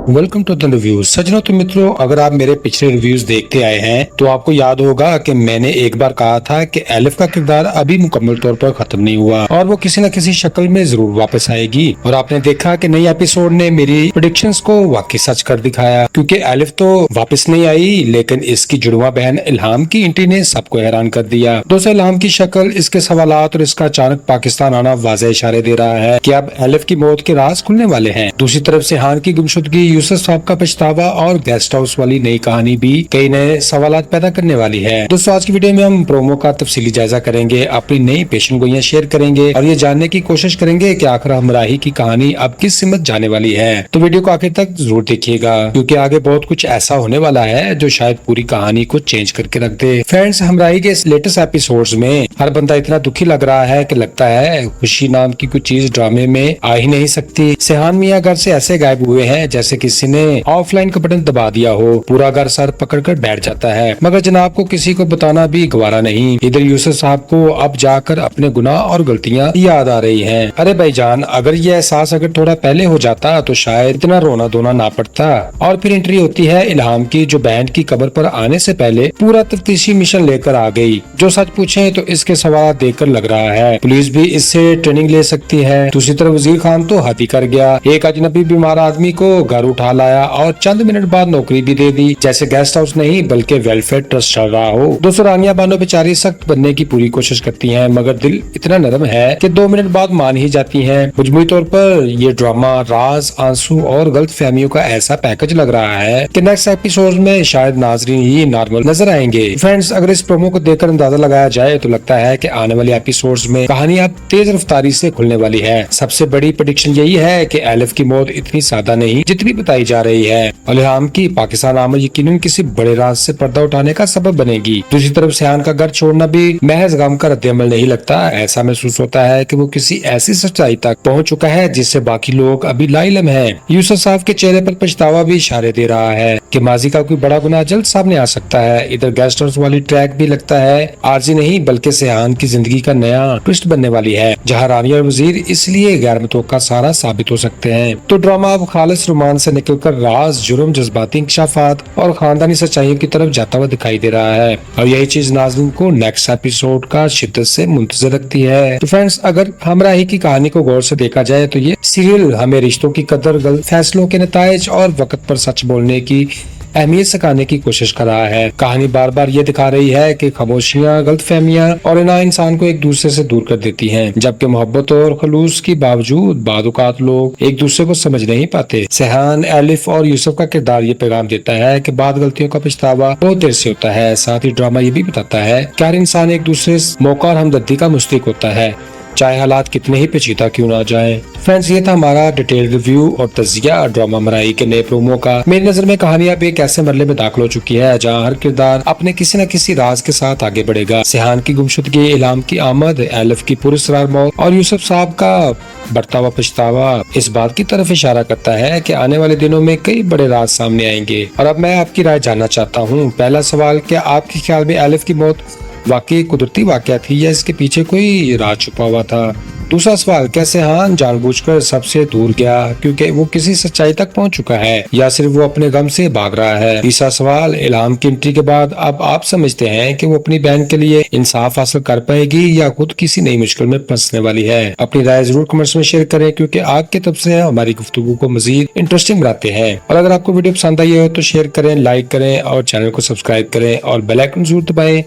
Welcome to the reviews. सज्जनों तो मित्रों, अगर आप मेरे पिछले रिव्यूज देखते आए हैं तो आपको याद होगा कि मैंने एक बार कहा था कि एलिफ का किरदार अभी मुकम्मल तौर पर खत्म नहीं हुआ और वो किसी न किसी शक्ल में जरूर वापस आएगी। और आपने देखा कि नई एपिसोड ने मेरी प्रेडिक्शंस को वाकई सच कर दिखाया, क्योंकि एलिफ तो वापस नहीं आई, लेकिन इसकी जुड़वा बहन इल्हाम की एंट्री ने सबको हैरान कर दिया। दोस्तों, इल्हाम की शक्ल, इसके सवालात और इसका अचानक पाकिस्तान आना वाज़ेह इशारे दे रहा है कि अब एलिफ की मौत के राज खुलने वाले हैं। दूसरी तरफ से हान की गुमशुदगी, यूसुफ साहब का पछतावा और गेस्ट हाउस वाली नई कहानी भी कई नए सवालात पैदा करने वाली है। दोस्तों, आज की वीडियो में हम प्रोमो का तफसीली जायजा करेंगे, अपनी नई पेशन गोइयां शेयर करेंगे और ये जानने की कोशिश करेंगे कि आखिर हमराही की कहानी अब किस सिमत जाने वाली है। तो वीडियो को आखिर तक जरूर देखिएगा, क्योंकि आगे बहुत कुछ ऐसा होने वाला है जो शायद पूरी कहानी को चेंज करके रख दे। फ्रेंड्स, हमराही के इस लेटेस्ट एपिसोड्स में हर बंदा इतना दुखी लग रहा है कि लगता है खुशी नाम की कुछ चीज ड्रामे में आ ही नहीं सकती। सेहान मियां घर से ऐसे गायब हुए हैं जैसे किसी ने ऑफलाइन का बटन दबा दिया हो। पूरा घर सर पकड़कर बैठ जाता है, मगर जनाब को किसी को बताना भी गवारा नहीं। इधर यूसुफ साहब को अब जाकर अपने गुनाह और गलतियां याद आ रही हैं। अरे भाईजान, अगर ये एहसास अगर थोड़ा पहले हो जाता तो शायद इतना रोना धोना ना पड़ता। और फिर एंट्री होती है इल्हाम की, जो बहन की कब्र पर आने से पहले पूरा तफ्तीशी मिशन लेकर आ गई। जो सच पूछे तो इसके सवाल देखकर लग रहा है पुलिस भी इससे ट्रेनिंग ले सकती है। दूसरी तरफ वजीर खान तो हद ही कर गया, एक अजनबी बीमार आदमी को घर उठा लाया और चंद मिनट बाद नौकरी भी दे दी, जैसे गेस्ट हाउस नहीं बल्कि वेलफेयर ट्रस्ट चल रहा हो। दोस्तों, रानिया बानो बेचारी सख्त बनने की पूरी कोशिश करती हैं, मगर दिल इतना नरम है कि 2 मिनट बाद मान ही जाती हैं। मजमूई तौर पर ये ड्रामा राज, आंसू और गलत फहमियों का ऐसा पैकेज लग रहा है कि नेक्स्ट एपिसोड में शायद नाजरीन ही नॉर्मल नजर आएंगे। फ्रेंड्स, अगर इस प्रोमो को देखकर अंदाजा लगाया जाए तो लगता है कि आने वाले एपिसोड्स में कहानी अब तेज रफ्तारी से खुलने वाली है। सबसे बड़ी प्रेडिक्शन यही है कि एलिफ की मौत इतनी सादा नहीं जितनी बताई जा रही है। इल्हाम की पाकिस्तान आमद यकीनन किसी बड़े राज से पर्दा उठाने का सबब बनेगी। दूसरी तरफ सेहान का घर छोड़ना भी महज गम का रद्द-ए-अमल नहीं लगता। ऐसा महसूस होता है कि वो किसी ऐसी सच्चाई तक पहुंच चुका है जिससे बाकी लोग अभी लाइलम हैं। यूसुफ साहब के चेहरे पर पछतावा भी इशारे दे रहा है कि माजी का कोई बड़ा गुनाह जल्द सामने आ सकता है। इधर गेस्ट हाउस वाली ट्रैक भी लगता है आरजी नहीं बल्कि सेहान की जिंदगी का नया ट्विस्ट बनने वाली है, जहाँ रानी और वजीर इसलिए गैर मुतवक्का सारा साबित हो सकते हैं। तो ड्रामा अब खालिस रोमांस से निकलकर राज, जुर्म, जज्बाती इंकशाफात और खानदानी सच्चाइयों की तरफ जाता हुआ दिखाई दे रहा है। और यही चीज नाज़रीन को नेक्स्ट एपिसोड का शिद्दत से मुंतज़िर रखती है। तो फ्रेंड्स, अगर हमराही की कहानी को गौर से देखा जाए तो ये सीरियल हमें रिश्तों की कदर, गलत फैसलों के नताइज और वक्त पर सच बोलने की अहमियत सिखाने की कोशिश कर रहा है। कहानी बार बार ये दिखा रही है कि खामोशियां, गलतफहमियां और इना इंसान को एक दूसरे से दूर कर देती हैं, जबकि मोहब्बत और खलूस की बावजूद बाद औक़ात लोग एक दूसरे को समझ नहीं पाते। सेहान, एलिफ और यूसुफ का किरदार ये पैगाम देता है कि बाद गलतियों का पछतावा बहुत देर से होता है। साथ ही ड्रामा ये भी बताता है कि हर इंसान एक दूसरे मौका और हमदर्दी का मुस्तहिक होता है, चाहे हालात कितने ही पेचीदा क्यों ना जाएं। फ्रेंड्स, ये था हमारा डिटेल रिव्यू और तज़किया ड्रामा हमराही के नए प्रोमो का। मेरी नजर में कहानी अब एक ऐसे मरले में दाखिल हो चुकी है जहां हर किरदार अपने किसी न किसी राज के साथ आगे बढ़ेगा। सेहान की गुमशुदगी, इल्हाम की आमद, एलिफ की पुरस्कार मौत और यूसुफ साहब का बढ़ता हुआ पछतावा इस बात की तरफ इशारा करता है कि आने वाले दिनों में कई बड़े राज सामने आएंगे। और अब मैं आपकी राय जानना चाहता हूँ। पहला सवाल, क्या आपके ख्याल में एलिफ की मौत वाकई कुदरती वाकया थी या इसके पीछे कोई राज छुपा हुआ था? दूसरा सवाल, क्या सेहान जानबूझकर सबसे दूर गया क्योंकि वो किसी सच्चाई तक पहुंच चुका है या सिर्फ वो अपने गम से भाग रहा है? तीसरा सवाल, इल्हाम की एंट्री के बाद अब आप समझते हैं कि वो अपनी बहन के लिए इंसाफ हासिल कर पाएगी या खुद किसी नई मुश्किल में फंसने वाली है? अपनी राय जरूर कमेंट्स में शेयर करें, क्योंकि आपके तबसरे हमारी गुफ्तगू को मजीद इंटरेस्टिंग बनाते हैं। और अगर आपको वीडियो पसंद आई हो तो शेयर करें, लाइक करें और चैनल को सब्सक्राइब करें और बेल आइकन जरूर दबाएं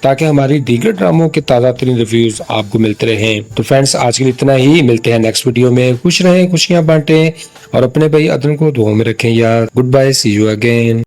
ताकि हमारी दीगर ड्रामों के ताज़ा तरीन रिव्यूज आपको मिलते रहें। तो फ्रेंड्स, आज के लिए इतना ही। मिलते हैं नेक्स्ट वीडियो में। खुश रहें, खुशियां बांटें और अपने भाई अदन को दुआ में रखें यार। Good bye, see you again.